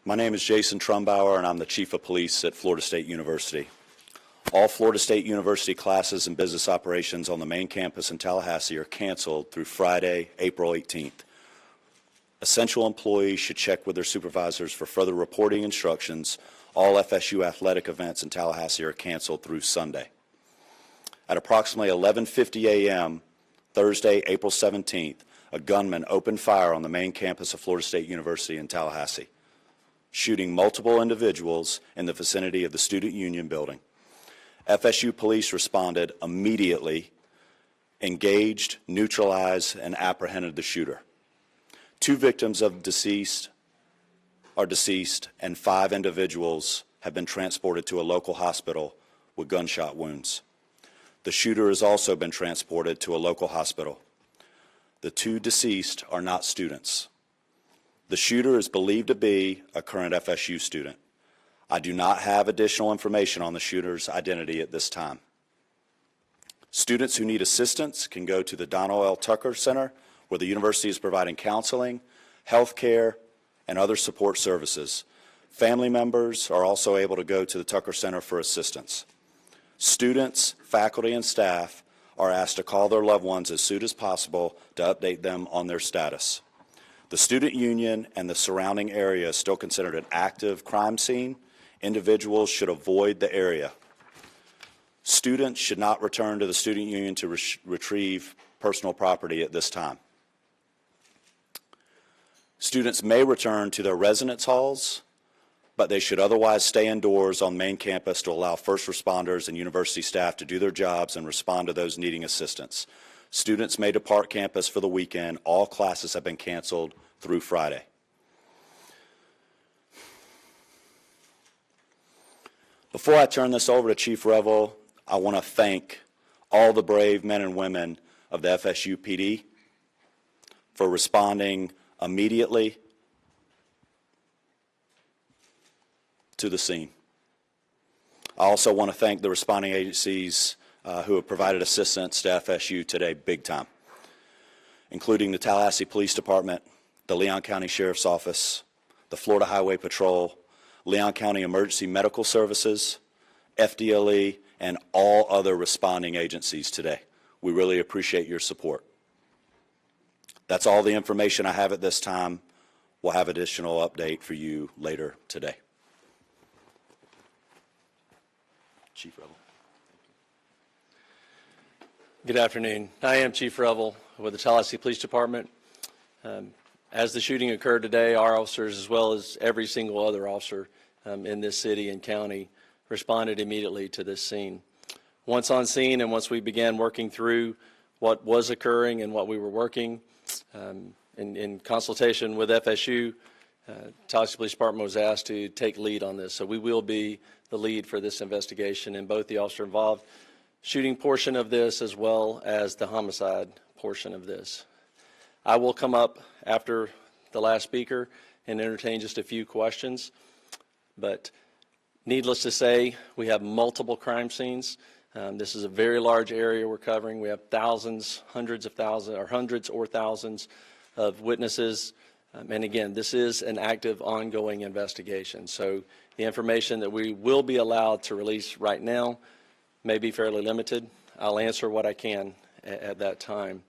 My name is Jason Trumbauer, and I'm the Chief of Police at Florida State University. All Florida State University classes in business operations on the main campus in Tallahassee are canceled through Friday, April 18th. Essential employees should check with their supervisors for further reporting instructions. All FSU athletic events in Tallahassee are canceled through Sunday. At approximately 11:50 a.m. Thursday, April 17th, a gunman opened fire on the main campus of Florida State University in Tallahassee, shooting multiple individuals in the vicinity of the Student Union building. FSU police responded immediately, engaged, neutralized, and apprehended the shooter. 2 victims are deceased, and 5 individuals have been transported to a local hospital with gunshot wounds. The shooter has also been transported to a local hospital. The 2 deceased are not students. The shooter is believed to be a current FSU student. I do not have additional information on the shooter's identity at this time. Students who need assistance can go to the Donald L. Tucker Center, where the university is providing counseling, health care, and other support services. Family members are also able to go to the Tucker Center for assistance. Students, faculty, and staff are asked to call their loved ones as soon as possible to update them on their status. The student union and the surrounding area is still considered an active crime scene. Individuals should avoid the area. Students should not return to the student union to retrieve personal property at this time. Students may return to their residence halls, but they should otherwise stay indoors on main campus to allow first responders and university staff to do their jobs and respond to those needing assistance. Students may depart campus for the weekend. All classes have been canceled through Friday. Before I turn this over to Chief Revel, I want to thank all the brave men and women of the FSU PD for responding immediately to the scene. I also want to thank the responding agencies who have provided assistance to FSU today big time, including the Tallahassee Police Department, the Leon County Sheriff's Office, the Florida Highway Patrol, Leon County Emergency Medical Services, FDLE, and all other responding agencies today. We really appreciate your support. That's all the information I have at this time. We'll have additional update for you later today. Chief Revel. Good afternoon. I am Chief Revel with the Tallahassee Police Department. As the shooting occurred today, our officers, as well as every single other officer in this city and county, responded immediately to this scene. Once on scene and once we began working through what was occurring and what we were working, in consultation with FSU, Tallahassee Police Department was asked to take lead on this. So we will be the lead for this investigation in both the officer involved shooting portion of this as well as the homicide portion of this. I will come up after the last speaker and entertain just a few questions, but needless to say, we have multiple crime scenes. This is a very large area we're covering. We have thousands, hundreds or thousands of witnesses. And again, this is an active, ongoing investigation. So the information that we will be allowed to release right now may be fairly limited. I'll answer what I can at that time.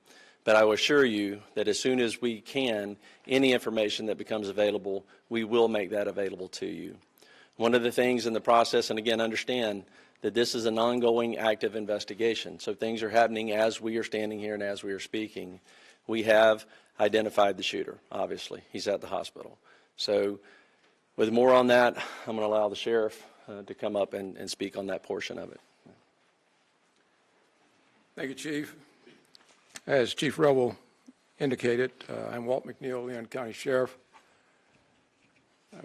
But I will assure you that as soon as we can, any information that becomes available, we will make that available to you. One of the things in the process, and again, understand that this is an ongoing active investigation. So things are happening as we are standing here and as we are speaking. We have identified the shooter, obviously. He's at the hospital. So with more on that, I'm going to allow the sheriff to come up and speak on that portion of it. Thank you, Chief. As Chief Revel indicated, I'm Walt McNeil, Leon County Sheriff.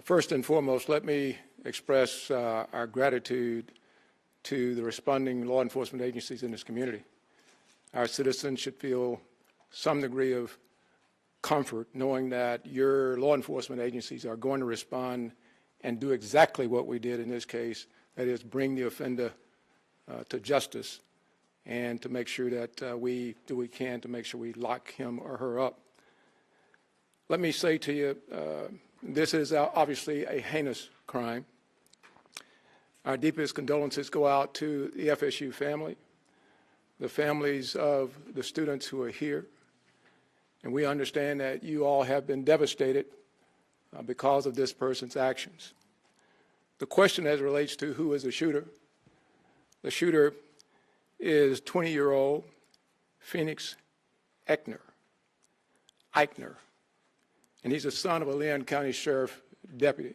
First and foremost, let me express our gratitude to the responding law enforcement agencies in this community. Our citizens should feel some degree of comfort knowing that your law enforcement agencies are going to respond and do exactly what we did in this case, that is bring the offender to justice and to make sure that we do what we can to make sure we lock him or her up. Let me say to you, This is obviously a heinous crime. Our deepest condolences go out to the FSU family, the families of the students who are here, and we understand that you all have been devastated because of this person's actions. The question as it relates to who is the shooter is 20-year-old Phoenix Ikner, and he's the son of a Leon County Sheriff deputy.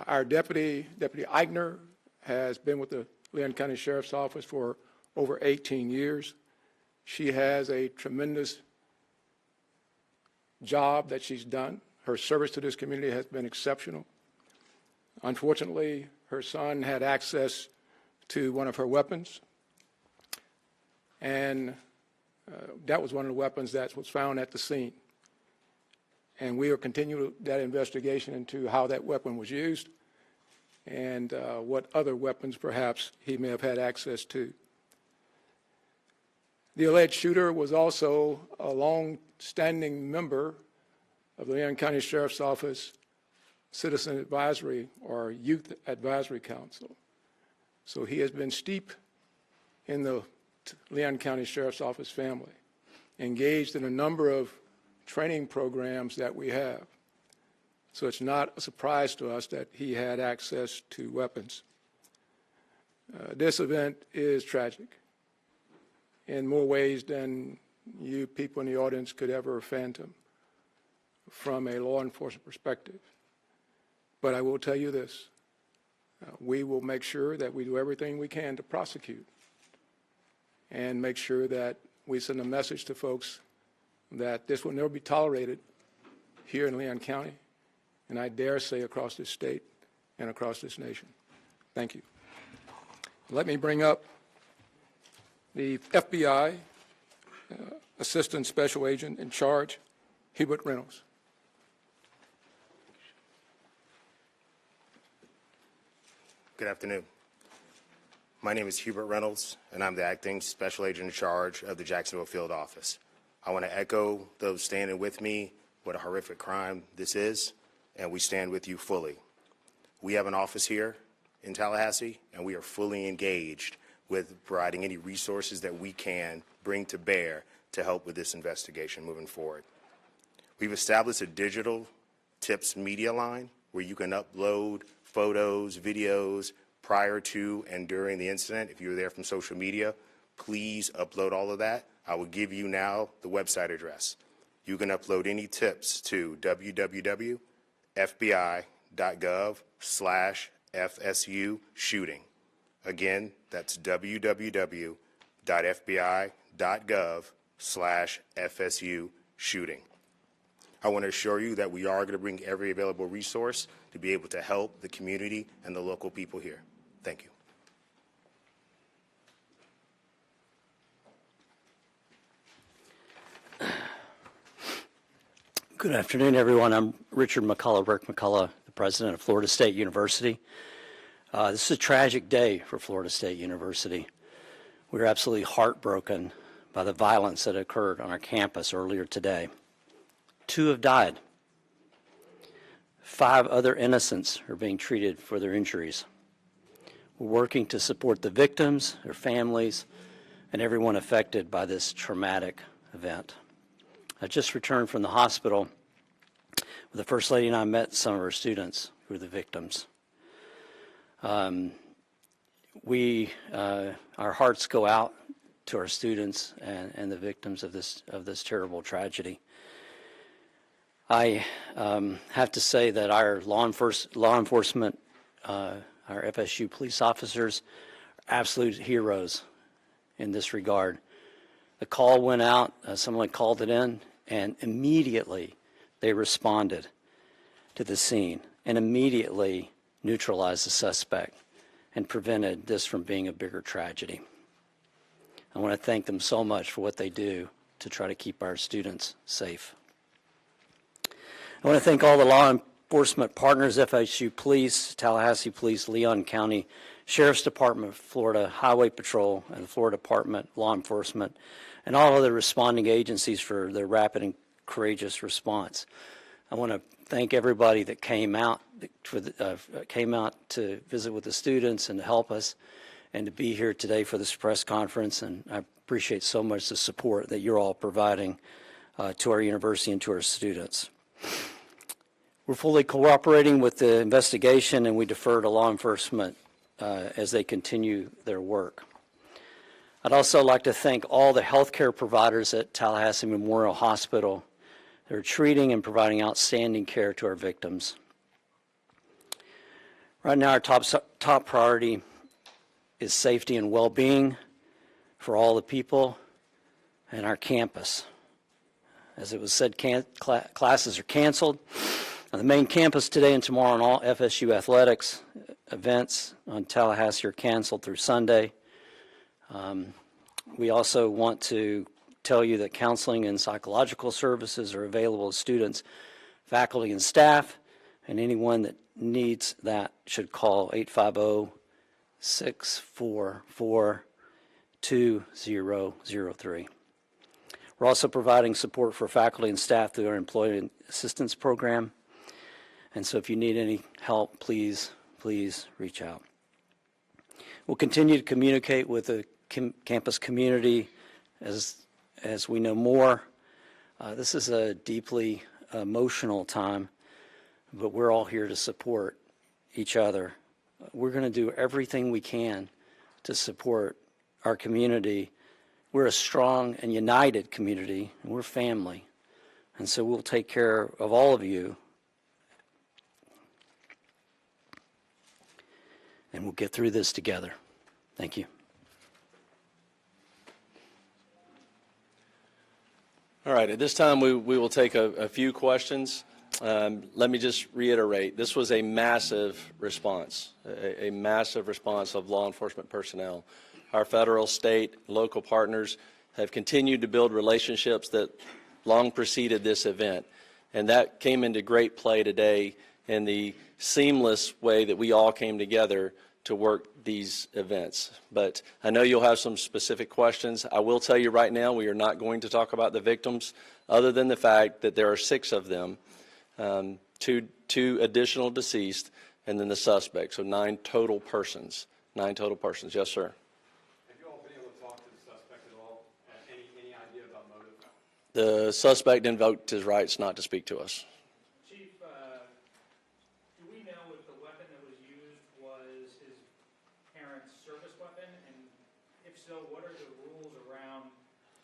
Our Deputy Ikner, has been with the Leon County Sheriff's Office for over 18 years. She has a tremendous job that she's done. Her service to this community has been exceptional. Unfortunately, her son had access to one of her weapons, and that was one of the weapons that was found at the scene. And we are continuing that investigation into how that weapon was used and what other weapons perhaps he may have had access to. The alleged shooter was also a long-standing member of the Leon County Sheriff's Office Citizen Advisory or Youth Advisory Council. So he has been steeped in the Leon County Sheriff's Office family, engaged in a number of training programs that we have. So it's not a surprise to us that he had access to weapons. This event is tragic in more ways than you people in the audience could ever fathom from a law enforcement perspective. But I will tell you this, we will make sure that we do everything we can to prosecute and make sure that we send a message to folks that this will never be tolerated here in Leon County, and I dare say across this state and across this nation. Thank you. Let me bring up the FBI Assistant Special Agent in charge, Hubert Reynolds. Good afternoon. My name is Hubert Reynolds, and I'm the Acting Special Agent in charge of the Jacksonville Field Office. I want to echo those standing with me what a horrific crime this is, and we stand with you fully. We have an office here in Tallahassee, and we are fully engaged with providing any resources that we can bring to bear to help with this investigation moving forward. We've established a digital tips media line where you can upload photos, videos prior to and during the incident. If you were there from social media, please upload all of that. I will give you now the website address. You can upload any tips to www.fbi.gov/FSU shooting. Again, that's www.fbi.gov/FSU shooting. I want to assure you that we are going to bring every available resource to be able to help the community and the local people here. Thank you. Good afternoon, everyone. I'm Richard McCullough, Rick McCullough, the president of Florida State University. This is a tragic day for Florida State University. We're absolutely heartbroken by the violence that occurred on our campus earlier today. 2 have died. 5 other innocents are being treated for their injuries. We're working to support the victims, their families, and everyone affected by this traumatic event. I just returned from the hospital where the First Lady and I met some of our students who are the victims. Our hearts go out to our students and the victims of this terrible tragedy. I have to say that our law enforcement, our FSU police officers, are absolute heroes in this regard. The call went out, someone called it in, and immediately they responded to the scene and immediately neutralized the suspect and prevented this from being a bigger tragedy. I want to thank them so much for what they do to try to keep our students safe. I want to thank all the law enforcement partners, FSU Police, Tallahassee Police, Leon County Sheriff's Department, Florida Highway Patrol, and the Florida Department of Law Enforcement, and all other responding agencies for their rapid and courageous response. I want to thank everybody that came out to visit with the students and to help us and to be here today for this press conference. And I appreciate so much the support that you're all providing to our university and to our students. We're fully cooperating with the investigation, and we defer to law enforcement as they continue their work. I'd also like to thank all the healthcare providers at Tallahassee Memorial Hospital. They're treating and providing outstanding care to our victims. Right now, our top priority is safety and well-being for all the people and our campus. As it was said, classes are canceled on the main campus today and tomorrow, and all FSU athletics events on Tallahassee are canceled through Sunday. We also want to tell you that counseling and psychological services are available to students, faculty, and staff, and anyone that needs that should call 850-644-2003. We're also providing support for faculty and staff through our Employment Assistance Program. And so if you need any help, please reach out. We'll continue to communicate with the campus community as we know more. This is a deeply emotional time, but we're all here to support each other. We're going to do everything we can to support our community. We're a strong and united community, and we're family. And so we'll take care of all of you. And we'll get through this together. Thank you. All right, at this time we will take a few questions. Let me just reiterate, this was a massive response, a massive response of law enforcement personnel. Our federal, state, local partners have continued to build relationships that long preceded this event, and that came into great play today in the seamless way that we all came together to work these events. But I know you'll have some specific questions. I will tell you right now, we are not going to talk about the victims other than the fact that there are 6 of them, two additional deceased, and then the suspect, so 9 total persons. 9 total persons. Yes, sir. Have you all been able to talk to the suspect at all? Any idea about motive? The suspect invoked his rights not to speak to us. Chief, do we know if the weapon that was used was his parents' service weapon? And if so, what are the rules around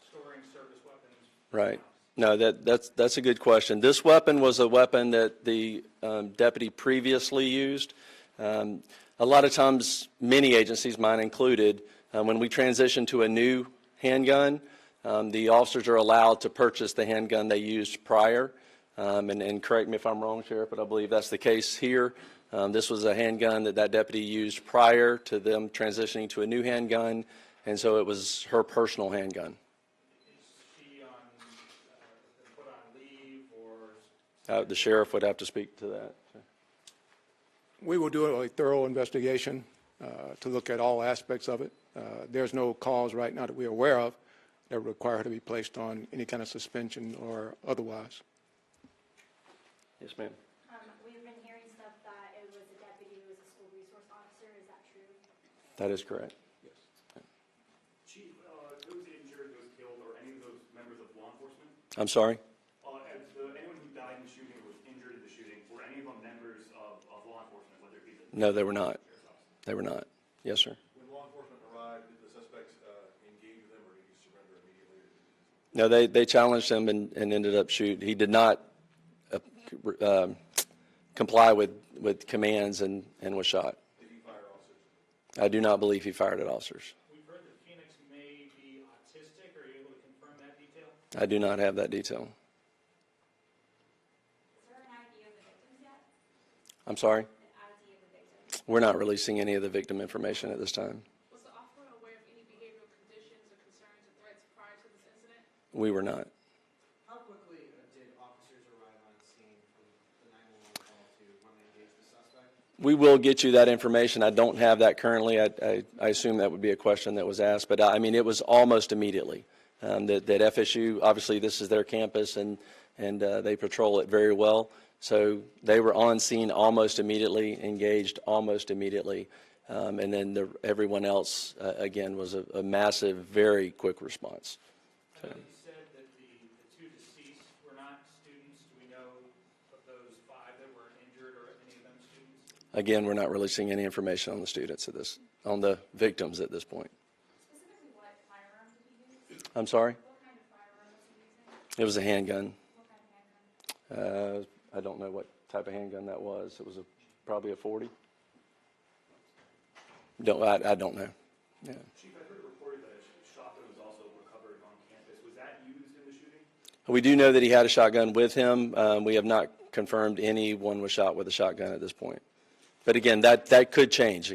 storing service weapons? Right. No, that's a good question. This weapon was a weapon that the deputy previously used. A lot of times, many agencies, mine included, when we transition to a new handgun, the officers are allowed to purchase the handgun they used prior. And correct me if I'm wrong, Sheriff, but I believe that's the case here. This was a handgun that deputy used prior to them transitioning to a new handgun, and so it was her personal handgun. The sheriff would have to speak to that. We will do a thorough investigation to look at all aspects of it. There's no cause right now that we're aware of that require her to be placed on any kind of suspension or otherwise. Yes, ma'am. We've been hearing stuff that it was a deputy who was a school resource officer. Is that true? That is correct. Yes. Chief, those injured, those killed, or any of those members of law enforcement? I'm sorry? Anyone who died in the shooting or was injured in the shooting, were any of them members of law enforcement, whether it be the... No, they were not. They were not. Yes, sir. When law enforcement arrived, did the suspects engage with them, or did he surrender immediately? No, they challenged him and ended up shooting. He did not comply with commands and was shot. Did he fire officers? I do not believe he fired at officers. We've heard that Phoenix may be autistic. Are you able to confirm that detail? I do not have that detail. Is there an ID of the victims yet? I'm sorry? An ID of the victims? We're not releasing any of the victim information at this time. Was the officer aware of any behavioral conditions or concerns or threats prior to this incident? We were not. How quickly did officers arrive on scene from the 911 call to when they engaged the suspect? We will get you that information. I don't have that currently. I assume that would be a question that was asked, but I mean, it was almost immediately. That FSU, obviously this is their campus, and and they patrol it very well. So they were on scene almost immediately, engaged almost immediately, and then everyone else, again, was a massive, very quick response. So. You said that the two deceased were not students. Do we know of those 5 that were injured, or any of them students? Again, we're not releasing any information on the students on the victims at this point. Specifically, what firearm did he use? I'm sorry? What kind of firearm was he using? It was a handgun. What kind of handgun? I don't know what type of handgun that was. It was probably a 40. I don't know. Yeah. Chief, I heard a report that a shotgun was also recovered on campus. Was that used in the shooting? We do know that he had a shotgun with him. We have not confirmed anyone was shot with a shotgun at this point. But again, that could change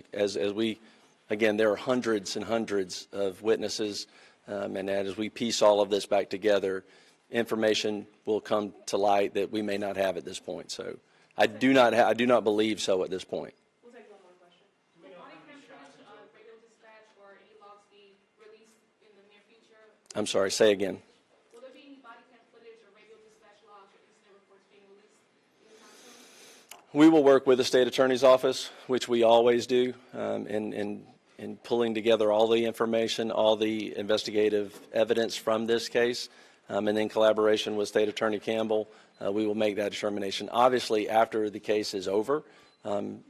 again, there are hundreds and hundreds of witnesses, and as we piece all of this back together, information will come to light that we may not have at this point. So I do not believe so at this point. We'll take one more question. Will body cam footage of radio dispatch or any logs be released in the near future? I'm sorry, say again. Will there be any body cam footage or radio dispatch logs or incident reports being released anytime soon? We will work with the state attorney's office, which we always do, in pulling together all the information, all the investigative evidence from this case, and in collaboration with State Attorney Campbell, we will make that determination. Obviously, after the case is over,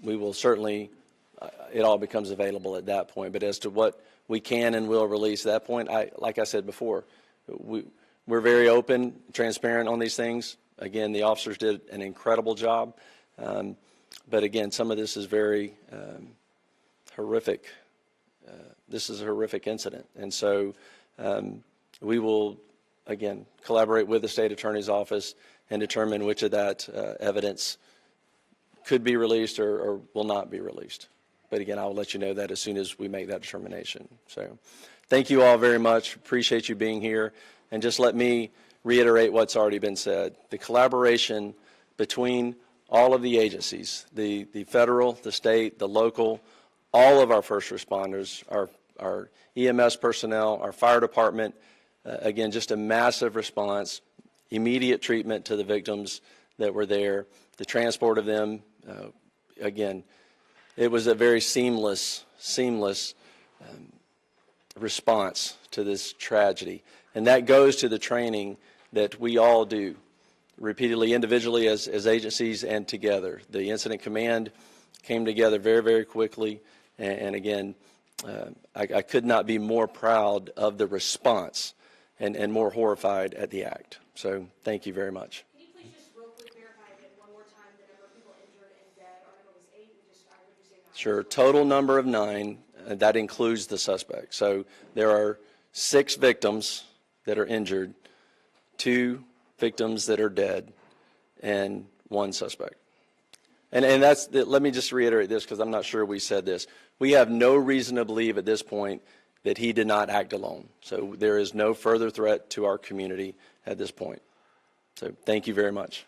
we will certainly, it all becomes available at that point. But as to what we can and will release at that point, like I said before, we're very open, transparent on these things. Again, the officers did an incredible job. But again, some of this is very horrific. This is a horrific incident. And so we will, again, collaborate with the state attorney's office and determine which of that evidence could be released or will not be released. But again, I will let you know that as soon as we make that determination. So thank you all very much. Appreciate you being here. And just let me reiterate what's already been said. The collaboration between all of the agencies, the federal, the state, the local, all of our first responders, our EMS personnel, our fire department, again, just a massive response, immediate treatment to the victims that were there, the transport of them. Again, it was a very seamless response to this tragedy. And that goes to the training that we all do repeatedly, individually as agencies and together. The incident command came together very, very quickly. And again, I could not be more proud of the response and more horrified at the act. So thank you very much. Can you please just real quick verify again one more time the number of people injured and dead? Our number was 8. I heard you say 9. Sure. Total number of 9. That includes the suspect. So there are 6 victims that are injured, 2 victims that are dead, and 1 suspect. And let me just reiterate this because I'm not sure we said this. We have no reason to believe at this point that he did not act alone. So there is no further threat to our community at this point. So thank you very much.